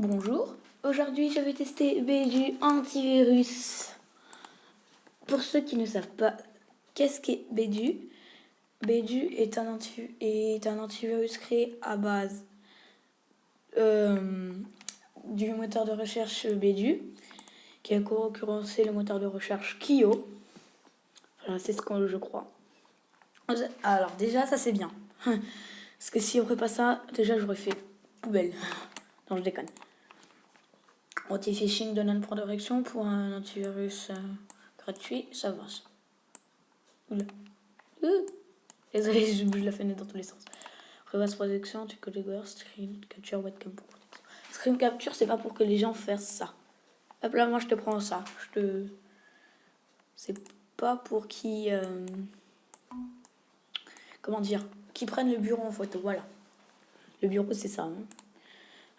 Bonjour, aujourd'hui je vais tester Bedu antivirus. Pour ceux qui ne savent pas, qu'est-ce qu'est Bedu? Bedu est un antivirus créé à base du moteur de recherche Bedu, qui a concurrencé le moteur de recherche Kio. Enfin, c'est ce que je crois. Alors déjà, ça c'est bien. Parce que si on ferait pas ça, déjà j'aurais fait poubelle. Non, je déconne. Anti-phishing donne un point de correction pour un antivirus gratuit, ça va. Oula. Désolé, je bouge la fenêtre dans tous les sens. Reverse protection, tu catégories, screen capture, webcam pour protection. Screen capture, c'est pas pour que les gens fassent ça. Hop là, moi je te prends ça. C'est pas pour qu'ils. Comment dire? Qu'ils prennent le bureau en photo, voilà. Le bureau, c'est ça. Hein.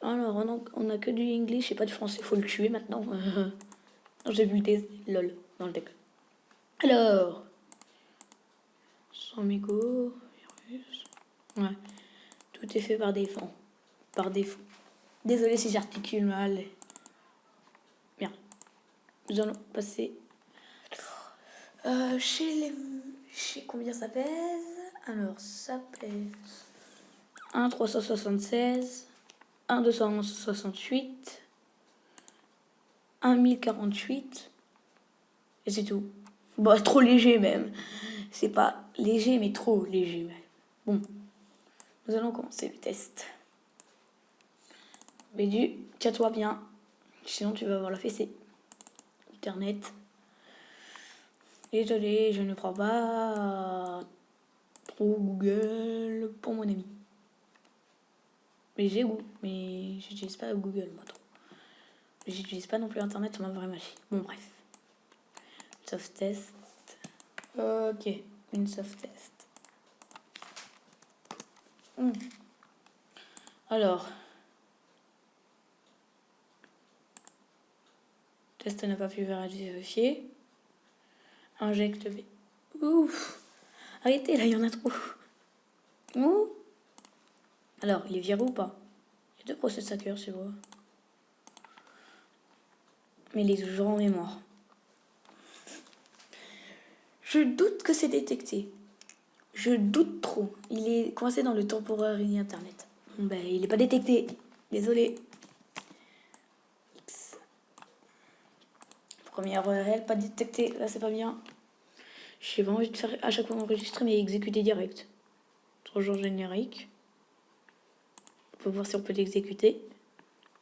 Alors, on a que du English et pas de français, faut le tuer maintenant. J'ai vu des lol dans le deck. Alors, sans mégo, virus. Ouais, tout est fait par défaut. Par défaut. Désolé si j'articule mal. Bien. Nous allons passer chez combien ça pèse? Alors, ça pèse 1,376, 1,268, 1,048. Et c'est tout. Bon, trop léger même. C'est pas léger, mais trop léger même. Bon, nous allons commencer le test. Bédu, tiens-toi bien. Sinon, tu vas avoir la fessée. Internet. Désolé, je ne prends pas trop Google pour mon ami. Mais j'ai goût, mais j'utilise pas Google, moi trop. J'utilise pas non plus Internet sur ma vraie machine. Bon, bref. Soft test. Ok, une soft test. Alors. Test n'a pas pu vérifier. Injecte V. Ouf. Arrêtez, là, il y en a trop. Ouh. Alors, il est viré ou pas? Il y a deux processeurs, c'est vrai. Mais il est toujours en mémoire. Je doute que c'est détecté. Je doute trop. Il est coincé dans le temporaire internet. Bon, ben, il n'est pas détecté. Désolé. X. Première URL, pas détecté. Là, c'est pas bien. J'ai pas envie de faire à chaque fois enregistrer, mais exécuter direct. Toujours générique. On peut voir si on peut l'exécuter.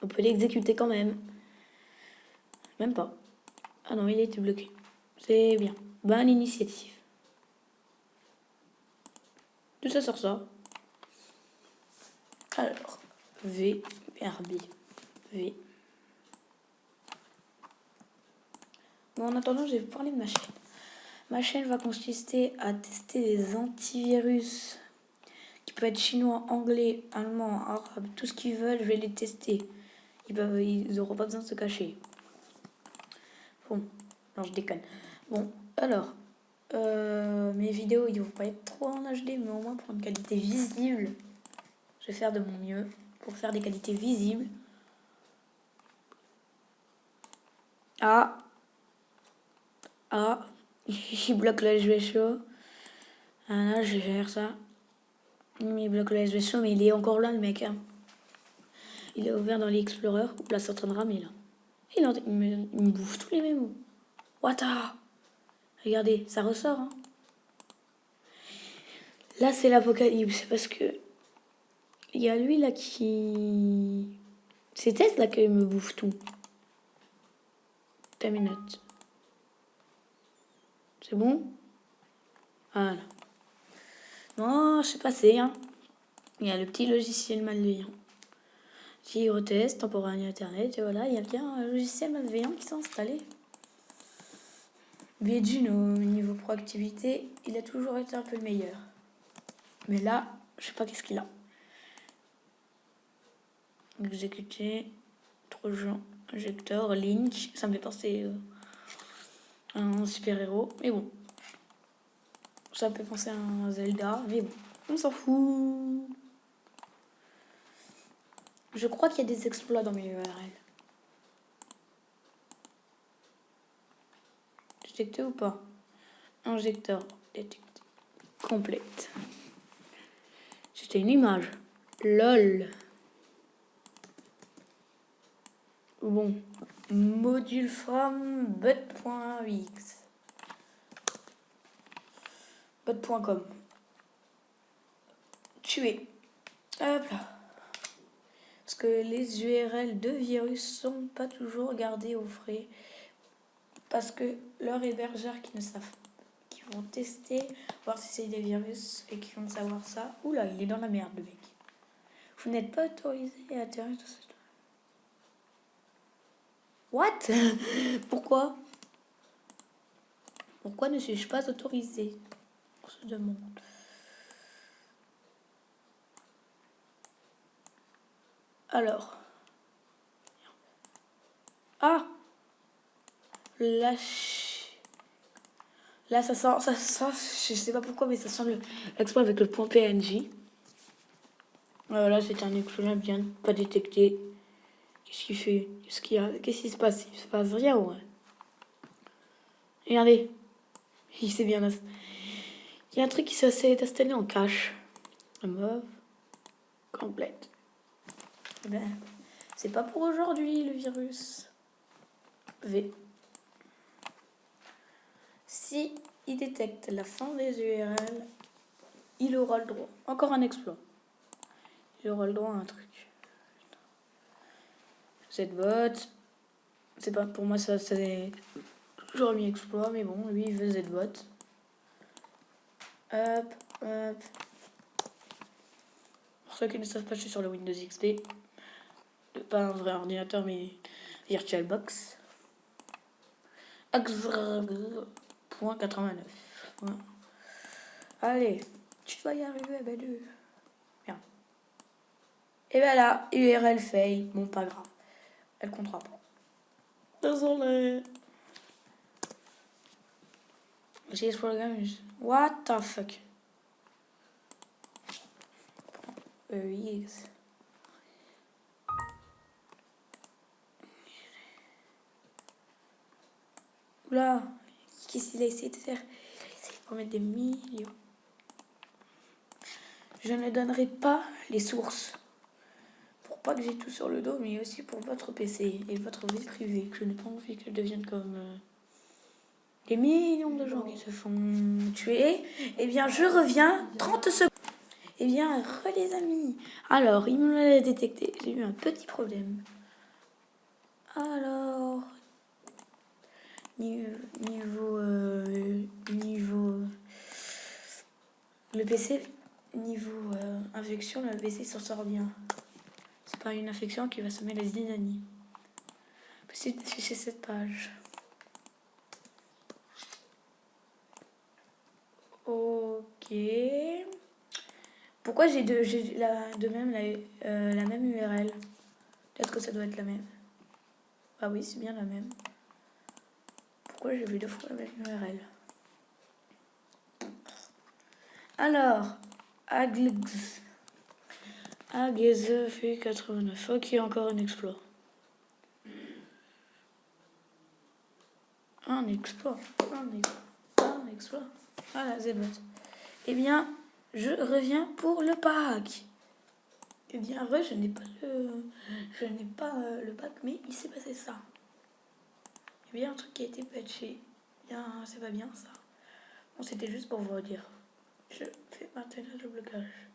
On peut l'exécuter quand même. Même pas. Ah non, il a été bloqué. C'est bien. Bonne initiative. Tout ça sort ça. Alors, V, RB, V. Bon, en attendant, je vais vous parler de ma chaîne. Ma chaîne va consister à tester des antivirus qui peuvent être chinois, anglais, allemand, arabe, tout ce qu'ils veulent, je vais les tester. Ils n'auront pas besoin de se cacher. Bon, non, je déconne. Bon, alors, mes vidéos, ils ne vont pas être trop en HD, mais au moins pour une qualité visible. Je vais faire de mon mieux pour faire des qualités visibles. Ah, il bloque le SV Show. Ah là, je vais faire ça. Il bloque le SV Show, mais il est encore là, le mec. Hein. Il est ouvert dans l'Explorer. Là, c'est en train de ramer, là. Il me bouffe tous les mémos. Wata! Regardez, ça ressort. Hein. Là, c'est l'apocalypse. Parce que il y a lui, là, qui... C'est Tess, là, qui me bouffe tout. T'as mes notes. C'est bon? Voilà. Non, c'est passé, hein. Il y a le petit logiciel malveillant qui reteste temporairement internet et voilà, il y a bien un logiciel malveillant qui s'est installé. Bedu, au niveau proactivité, il a toujours été un peu le meilleur. Mais là, je sais pas qu'est-ce qu'il a. Exécuter, Trojan, injecteur, Link, ça me fait penser à un super-héros, mais bon. Ça me fait penser à un Zelda, mais bon, on s'en fout. Je crois qu'il y a des exploits dans mes URL. Détecté ou pas? Injecteur détecté. Complète. C'était une image. LOL. Bon. Module from but.ux. But.com. Tuer. Hop là. Parce que les URL de virus sont pas toujours gardés au frais. Parce que leurs hébergeurs qui ne savent, qui vont tester, voir si c'est des virus et qui vont savoir ça. Oula, il est dans la merde le mec. Vous n'êtes pas autorisé à atterrir sur cette... What? Pourquoi? Pourquoi ne suis-je pas autorisé? On se demande. Alors. Ah! Là, ça sent, je sais pas pourquoi, mais ça sent l'exploit avec le point PNJ. Là, c'est un exploit bien pas détecté. Qu'est-ce qu'il fait? Qu'est-ce qu'il y a? Qu'est-ce qui se passe? Il se passe rien, ouais. Regardez. Il s'est bien... Il y a un truc qui s'est installé en cache. Mauve. Complète. Eh ben, c'est pas pour aujourd'hui, le virus. V. Si il détecte la fin des URL, il aura le droit. Encore un exploit. Il aura le droit à un truc. Cette bot. C'est pas pour moi, ça c'est toujours mis exploit, mais bon, lui il veut ZBot. Hop, hop. Pour ceux qui ne savent pas, je suis sur le Windows XP. Pas un vrai ordinateur, mais VirtualBox. .89. Ouais. Allez, tu vas y arriver, Belle. Bien. Et ben là, URL fail. Bon, pas grave. Elle comptera pas. Désolé. J'ai ce programme. What the fuck? Yes. Oula, qu'est-ce qu'il a essayé de faire? Il a essayé de mettre des millions. Je ne donnerai pas les sources. Pour pas que j'ai tout sur le dos, mais aussi pour votre PC et votre vie privée. Que je n'ai pas envie qu'elle devienne comme des millions de gens qui se font tuer. Eh bien, je reviens 30 secondes. Eh bien, les amis. Alors, il me l'a détecté. J'ai eu un petit problème. Alors, niveau le PC, niveau infection, le PC s'en sort bien. C'est pas une infection qui va semer les zinani. Possible d'afficher cette page. Ok. Pourquoi j'ai de même la même URL? Peut-être que ça doit être la même. Ah oui, c'est bien la même. Pourquoi j'ai vu 2 fois la même URL? Alors, Agz fait 89. Ok, encore un exploit. Un exploit. Voilà, ZBot. Eh bien, je reviens pour le pack. Eh bien, je n'ai pas le pack, mais il s'est passé ça. Il y a bien un truc qui a été patché. Bien, c'est pas bien ça. Bon, c'était juste pour vous dire. Je fais maintenant le blocage.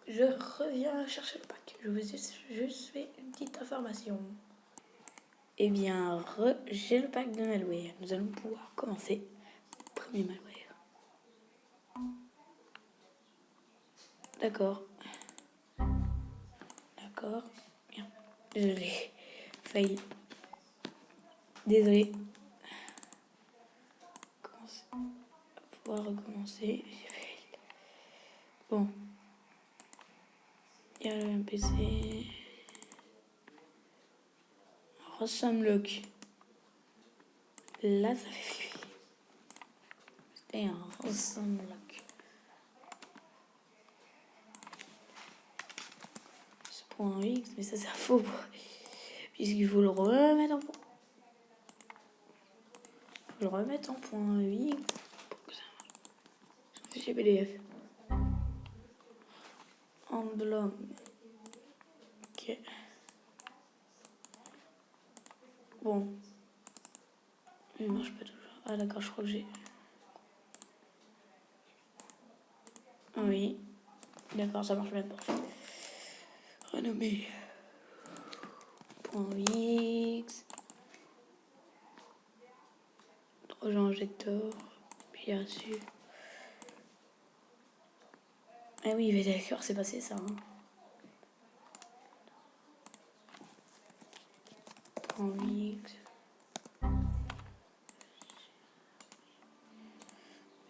Je reviens chercher le pack. Je vous juste fait une petite information. Eh bien, j'ai le pack de malware. Nous allons pouvoir commencer. Premier malware. D'accord. Bien. Désolé. Fail. Désolé. On va pouvoir recommencer. Bon. Il y a le PC. Rossumlock. Là, ça fait. C'était un Rossumlock. point X, mais ça c'est faux. Puisqu'il faut le remettre en point. Je le remettre en point X. Fichier PDF. Enveloppe. Ok. Bon. Il marche pas toujours. Ah d'accord, je crois que j'ai. Oui. D'accord, ça marche même pas. Renommer. Point X. Projet injecteur. Puis dessus. Ah oui, mais d'accord, c'est passé ça. Hein. Point X.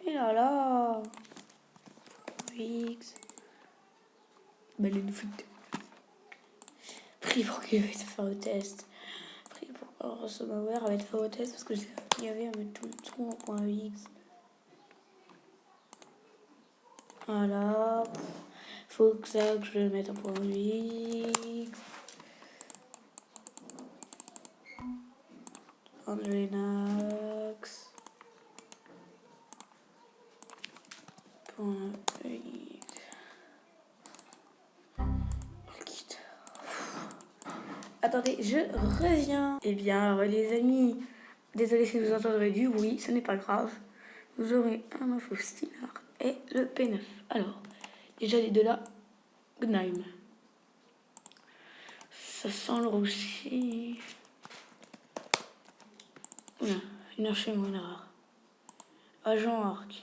Et là là. X. Ballon de foot. Pris pour qu'il va faire le test. Pris pour recevoir va être faire le test parce que il y avait à mettre tout en point X. Voilà. Faut que ça que je le mette en point X. Angelinax. Point X. Attendez, je reviens. Eh bien, les amis, désolé si vous entendrez du bruit, ce n'est pas grave. Vous aurez un info stylar et le P9. Alors, déjà les deux là, Gnaim. Ça sent le roussi. Oula, une archimone rare. Agent arc.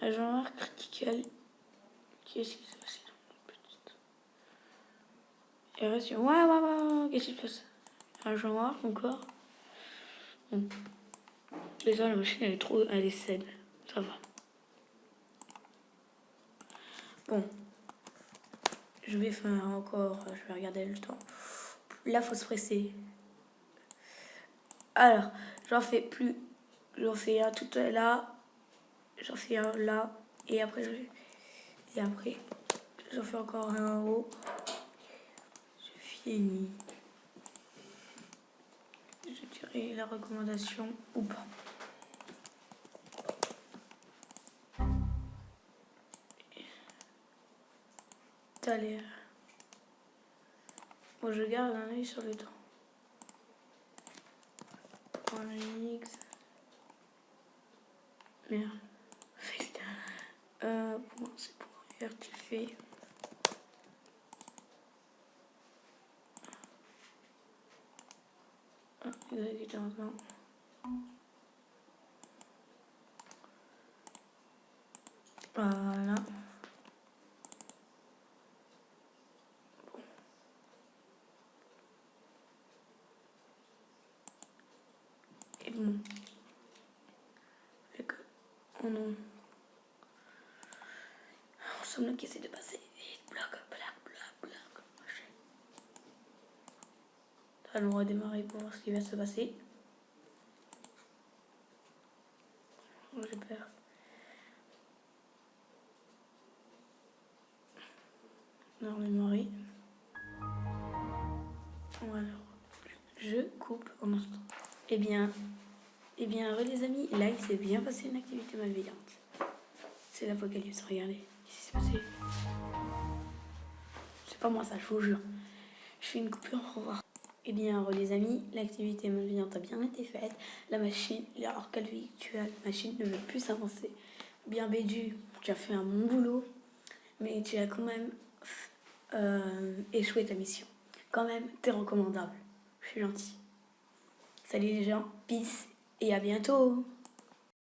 Agent arc critical. Qu'est-ce qui se passe? Et reste. Ouais. Qu'est-ce qui se passe? Agent arc encore. Bon. Déjà, la machine, elle est saine. Ça va. Bon. Je vais faire encore. Je vais regarder le temps. Là, faut se presser. Alors, j'en fais plus. J'en fais un tout là. J'en fais un là. Et après, j'en fais encore un en haut. Je finis. Je dirais la recommandation ou pas. Allez. Bon, je garde un œil sur le temps. Point X. Merde. C'est pour rectifier. Exactement. Voilà. Et bon. On semble qu'il essaie de passer. Bloc. Allons redémarrer pour voir ce qui va se passer. Oh, j'ai peur. On va redémarrer. Alors, je coupe en instant. Eh bien, les amis, là il s'est bien passé une activité malveillante. C'est l'apocalypse, regardez. Qu'est-ce qui s'est passé? C'est pas moi ça, je vous jure. Je fais une coupure, au revoir. Eh bien, les amis, l'activité malveillante a bien été faite. La machine, l'arcade virtuelle, la machine ne veut plus s'avancer. Bien Bédu, tu as fait un bon boulot, mais tu as quand même échoué ta mission. Quand même, t'es recommandable. Je suis gentil. Salut les gens, peace et à bientôt.